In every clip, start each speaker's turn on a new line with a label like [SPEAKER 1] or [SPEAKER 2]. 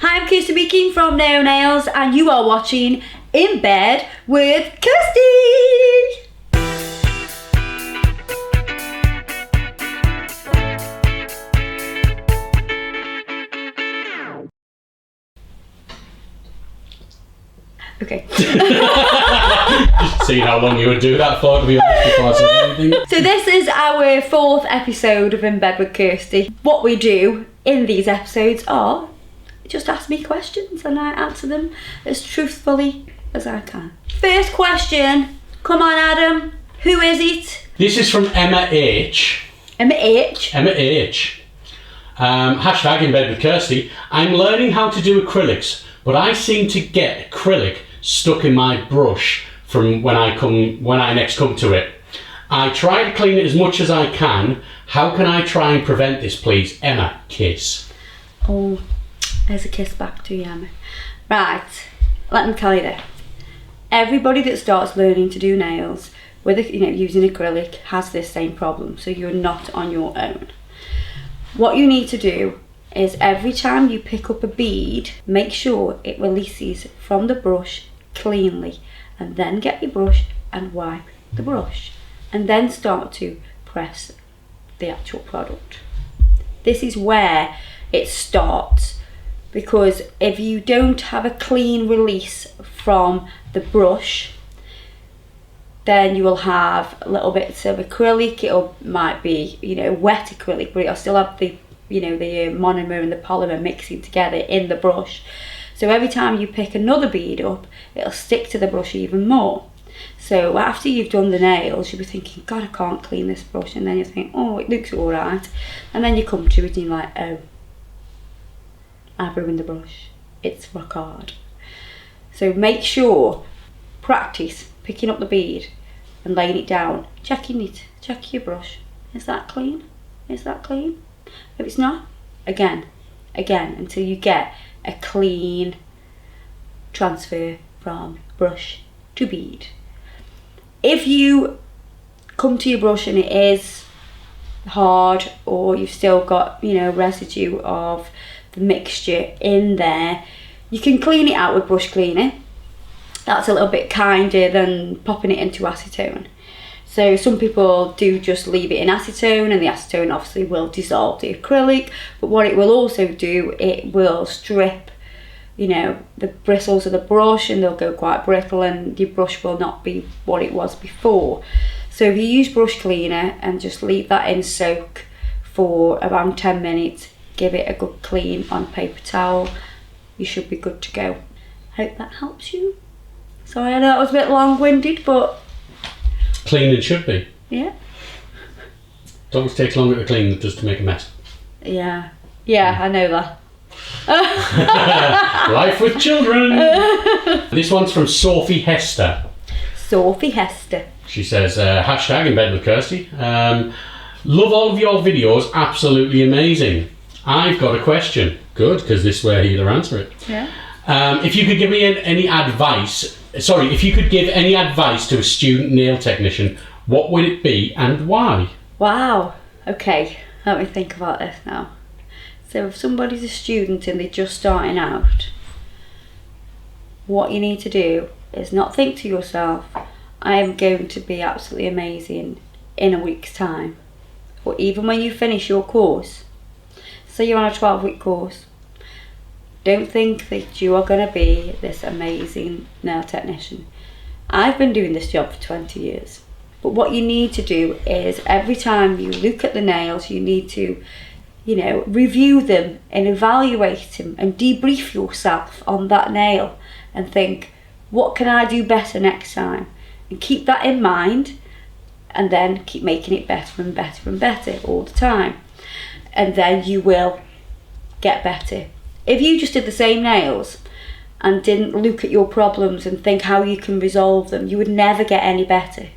[SPEAKER 1] Hi, I'm Kirsty Meakin from Nail Nails, and you are watching In Bed with Kirsty. Okay.
[SPEAKER 2] Just seeing how long you would do that for, to be honest, before I said anything.
[SPEAKER 1] So this is our 4th episode of In Bed with Kirsty. What we do in these episodes are just ask me questions and I answer them as truthfully as I can. First question. Come on, Adam. Who is it?
[SPEAKER 2] This is from Emma H.
[SPEAKER 1] Emma H.
[SPEAKER 2] Emma H. Hashtag In Bed with Kirsty. I'm learning how to do acrylics, but I seem to get acrylic stuck in my brush from when I next come to it. I try to clean it as much as I can. How can I try and prevent this, please? Emma, kiss.
[SPEAKER 1] Oh, there's a kiss back to you, Emma. Right, let me tell you this. Everybody that starts learning to do nails with using acrylic has this same problem, so you're not on your own. What you need to do is every time you pick up a bead, make sure it releases from the brush cleanly, and then get your brush and wipe the brush, and then start to press the actual product. This is where it starts, because if you don't have a clean release from the brush, then you will have little bits of acrylic. It might be wet acrylic, but it'll still have the monomer and the polymer mixing together in the brush. So every time you pick another bead up, it'll stick to the brush even more. So after you've done the nails, you'll be thinking, God, I can't clean this brush. And then you think, oh, it looks all right. And then you come to it and you're like, oh, I've ruined the brush. It's rock hard. So make sure, practice picking up the bead and laying it down, checking it, check your brush. Is that clean? Is that clean? If it's not, again, until you get a clean transfer from brush to bead. If you come to your brush and it is hard, or you've still got residue of the mixture in there, you can clean it out with brush cleaner. That's a little bit kinder than popping it into acetone. So some people do just leave it in acetone, and the acetone obviously will dissolve the acrylic, but what it will also do, it will strip the bristles of the brush, and they'll go quite brittle, and your brush will not be what it was before. So if you use brush cleaner and just leave that in soak for around 10 minutes, give it a good clean on paper towel, you should be good to go. Hope that helps you. Sorry, I know it was a bit long-winded, but
[SPEAKER 2] Clean it should be.
[SPEAKER 1] yeah.
[SPEAKER 2] It always takes longer to clean than just to make a mess.
[SPEAKER 1] Yeah, I know that.
[SPEAKER 2] Life with children. This one's from Sophie Hester.
[SPEAKER 1] Sophie Hester.
[SPEAKER 2] She says, hashtag In Bed with Kirsty. Love all of your videos, absolutely amazing. I've got a question. Good, because this way you'll answer it.
[SPEAKER 1] Yeah.
[SPEAKER 2] If you could give me any advice, if you could give any advice to a student nail technician, what would it be and why?
[SPEAKER 1] Wow. Okay, let me think about this now. So if somebody's a student and they're just starting out, what you need to do is not think to yourself, I am going to be absolutely amazing in a week's time. Or even when you finish your course, say you're on a 12-week course, don't think that you are going to be this amazing nail technician. I've been doing this job for 20 years. But what you need to do is every time you look at the nails, you need to, review them and evaluate them and debrief yourself on that nail and think, what can I do better next time? And keep that in mind, and then keep making it better and better and better all the time. And then you will get better. If you just did the same nails and didn't look at your problems and think how you can resolve them, you would never get any better.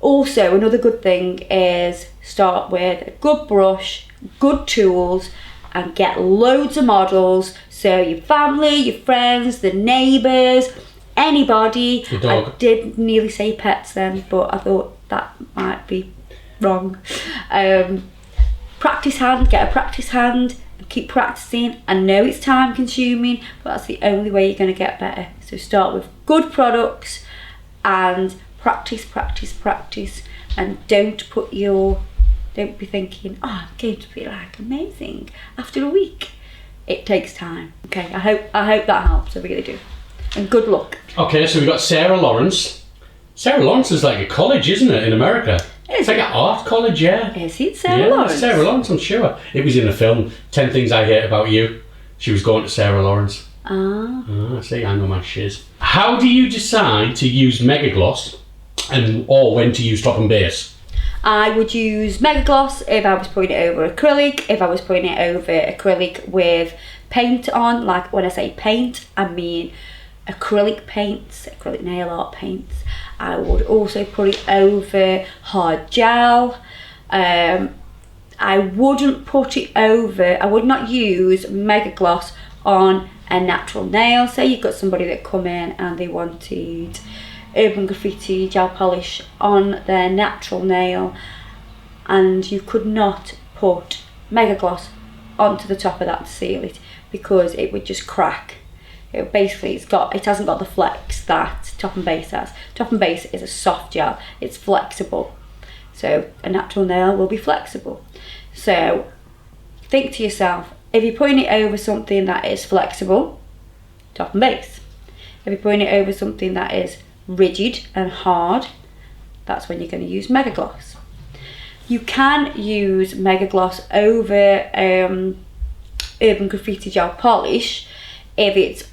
[SPEAKER 1] Also, another good thing is start with a good brush, good tools, and get loads of models. So your family, your friends, the neighbours, anybody.
[SPEAKER 2] Your dog.
[SPEAKER 1] I did nearly say pets then, but I thought that might be wrong. Practice hand, get a practice hand, keep practicing. I know it's time consuming, but that's the only way you're going to get better. So start with good products and practice, and don't be thinking, oh, I'm going to be like amazing after a week. It takes time. Okay, I hope that helps. I really do. And good luck.
[SPEAKER 2] Okay, so we've got Sarah Lawrence. Sarah Lawrence is like a college, isn't it, in America? It's like an art college, yeah.
[SPEAKER 1] Is it Sarah Lawrence?
[SPEAKER 2] Sarah Lawrence, I'm sure. It was in the film 10 Things I Hate About You. She was going to Sarah Lawrence. See, I know my shiz. How do you decide to use Mega Gloss or when to use top and base?
[SPEAKER 1] I would use Mega Gloss if I was putting it over acrylic. If I was putting it over acrylic with paint on, like when I say paint, I mean acrylic paints, acrylic nail art paints. I would also put it over hard gel. I would not use Mega Gloss on a natural nail. Say you've got somebody that come in and they wanted Urban Graffiti gel polish on their natural nail, and you could not put Mega Gloss onto the top of that to seal it because it would just crack. It hasn't got the flex that top and base has. Top and base is a soft gel, it's flexible. So a natural nail will be flexible. So think to yourself, if you're putting it over something that is flexible, top and base. If you're putting it over something that is rigid and hard, that's when you're going to use Mega Gloss. You can use Mega Gloss over Urban Graffiti gel polish if it's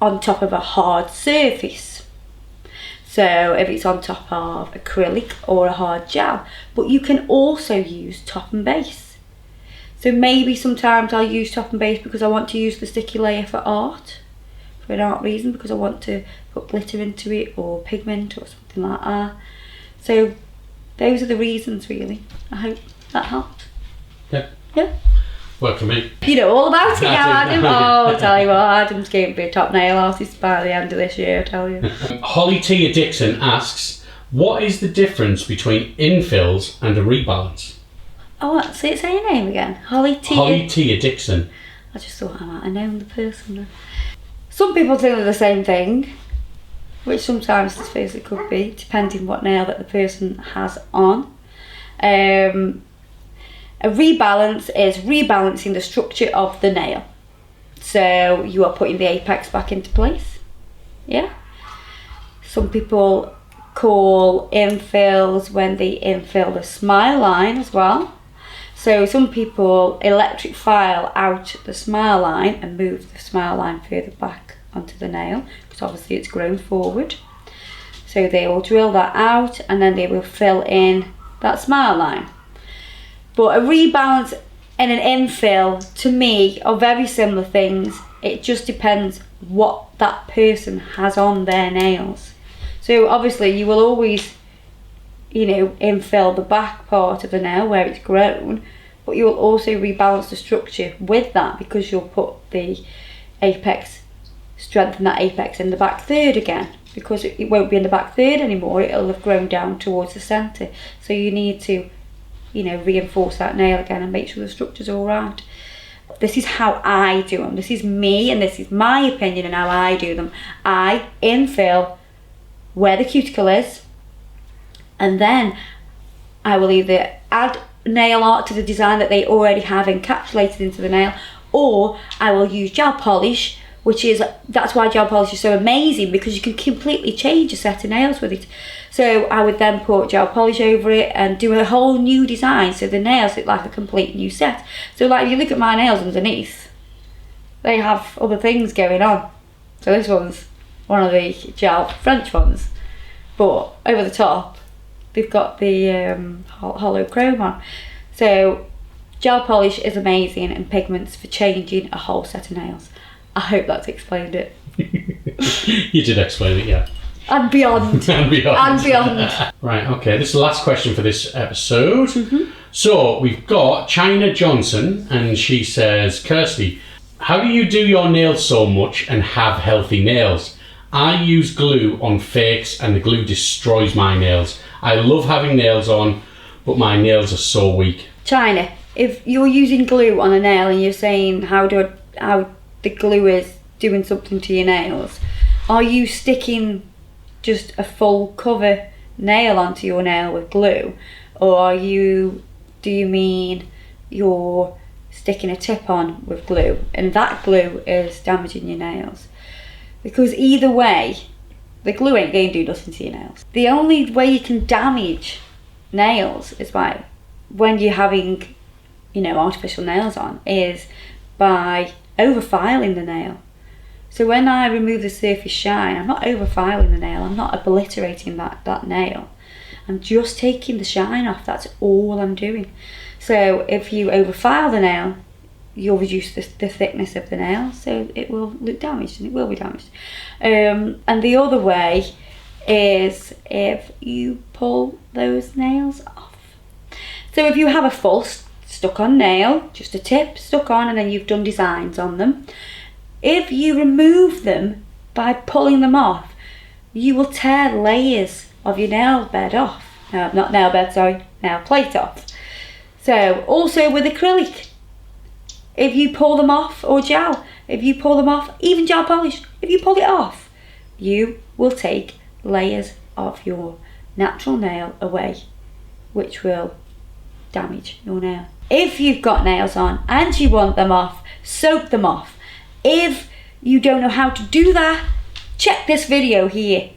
[SPEAKER 1] on top of a hard surface. So if it's on top of acrylic or a hard gel, but you can also use top and base. So maybe sometimes I'll use top and base because I want to use the sticky layer for art, for an art reason, because I want to put glitter into it or pigment or something like that. So those are the reasons really. I hope that helped. Yeah.
[SPEAKER 2] Worked for me.
[SPEAKER 1] You know all about it now, Adam. Oh, I'll tell you what, Adam's going to be a top nail artist by the end of this year, I tell you.
[SPEAKER 2] Holly Tia Dixon asks, what is the difference between infills and a rebalance?
[SPEAKER 1] Oh, say your name again. Holly
[SPEAKER 2] Tia Dixon.
[SPEAKER 1] I just thought I might have known the person then. Some people think they're the same thing, which sometimes I suppose it could be, depending what nail that the person has on. A rebalance is rebalancing the structure of the nail. So you are putting the apex back into place. Yeah. Some people call infills when they infill the smile line as well. So some people electric file out the smile line and move the smile line further back onto the nail because obviously it's grown forward. So they will drill that out and then they will fill in that smile line. But a rebalance and an infill, to me, are very similar things. It just depends what that person has on their nails. So obviously you will always, infill the back part of the nail where it's grown, but you will also rebalance the structure with that because you'll put the apex, strengthen that apex in the back third again, because it won't be in the back third anymore, it'll have grown down towards the centre. So you need to reinforce that nail again and make sure the structure's all right. This is how I do them. This is me and this is my opinion and how I do them. I infill where the cuticle is, and then I will either add nail art to the design that they already have encapsulated into the nail, or I will use gel polish, that's why gel polish is so amazing, because you can completely change a set of nails with it. So I would then put gel polish over it and do a whole new design so the nails look like a complete new set. So like if you look at my nails underneath, they have other things going on. So this one's one of the gel French ones, but over the top they've got the hollow chrome on. So gel polish is amazing and pigments for changing a whole set of nails. I hope that's explained it.
[SPEAKER 2] You did explain it, yeah.
[SPEAKER 1] And beyond.
[SPEAKER 2] And
[SPEAKER 1] beyond.
[SPEAKER 2] Right, okay, this is the last question for this episode.
[SPEAKER 1] Mm-hmm.
[SPEAKER 2] So we've got China Johnson, and she says, Kirsty, how do you do your nails so much and have healthy nails? I use glue on fakes and the glue destroys my nails. I love having nails on, but my nails are so weak.
[SPEAKER 1] China, if you're using glue on a nail and you're saying how the glue is doing something to your nails, are you sticking just a full cover nail onto your nail with glue, or do you mean you're sticking a tip on with glue and that glue is damaging your nails? Because either way, the glue ain't going to do nothing to your nails. The only way you can damage nails is by when you're having, artificial nails on, is by over-filing the nail. So when I remove the surface shine, I'm not over-filing the nail, I'm not obliterating that nail. I'm just taking the shine off, that's all I'm doing. So if you over-file the nail, you'll reduce the thickness of the nail, so it will look damaged, and it will be damaged. And the other way is if you pull those nails off. So if you have a full stuck-on nail, just a tip stuck on, and then you've done designs on them, if you remove them by pulling them off, you will tear layers of your nail bed off. No, not nail bed, sorry, nail plate off. So also with acrylic, if you pull them off, or gel, if you pull them off, even gel polish, if you pull it off, you will take layers of your natural nail away, which will damage your nail. If you've got nails on and you want them off, soak them off. If you don't know how to do that, check this video here.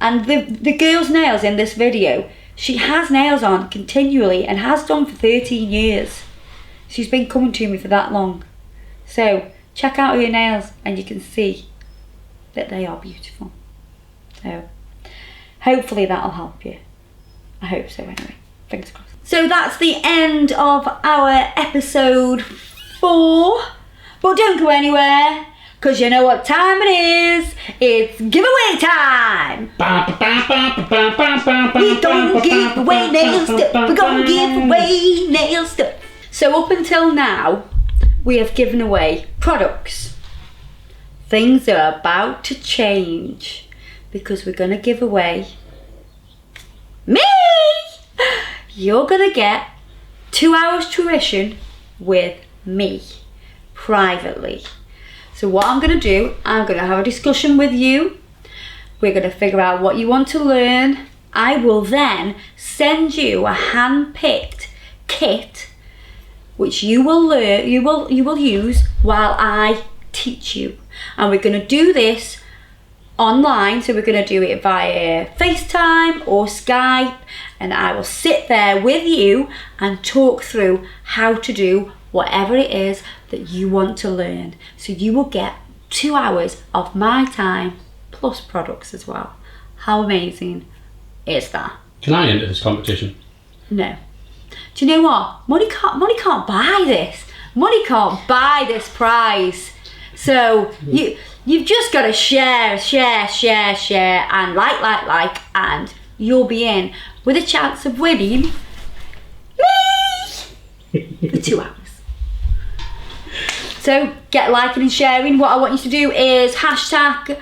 [SPEAKER 1] And the girl's nails in this video, she has nails on continually and has done for 13 years. She's been coming to me for that long. So check out her nails and you can see that they are beautiful. So hopefully that'll help you. I hope so anyway. Fingers crossed. So that's the end of our episode 4. But don't go anywhere, because you know what time it is. It's giveaway time. We don't give away nail stuff. We're going to give away nail stuff. So up until now, we have given away products. Things are about to change because we're going to give away me. You're going to get 2 hours tuition with me privately. So what I'm going to do, I'm going to have a discussion with you. We're going to figure out what you want to learn. I will then send you a hand-picked kit which you will learn, you will use while I teach you. And we're going to do this online, so we're going to do it via FaceTime or Skype, and I will sit there with you and talk through how to do whatever it is that you want to learn. So you will get 2 hours of my time plus products as well. How amazing is that?
[SPEAKER 2] Can I enter this competition?
[SPEAKER 1] No. Do you know what? Money can't buy this. Money can't buy this prize. So you've just got to share, and like, and you'll be in with a chance of winning me for 2 hours. So get liking and sharing. What I want you to do is hashtag.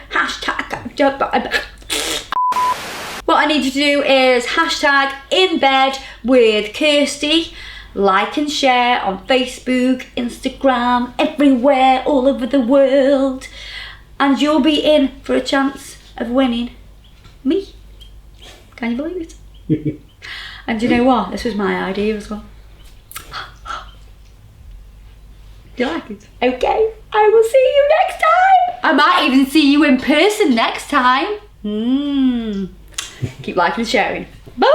[SPEAKER 1] What I need you to do is hashtag in bed with Kirsty. Like and share on Facebook, Instagram, everywhere, all over the world. And you'll be in for a chance of winning me. Can you believe it? And you know what? This was my idea as well. Do you like it? Okay, I will see you next time. I might even see you in person next time. Keep liking and sharing. Bye!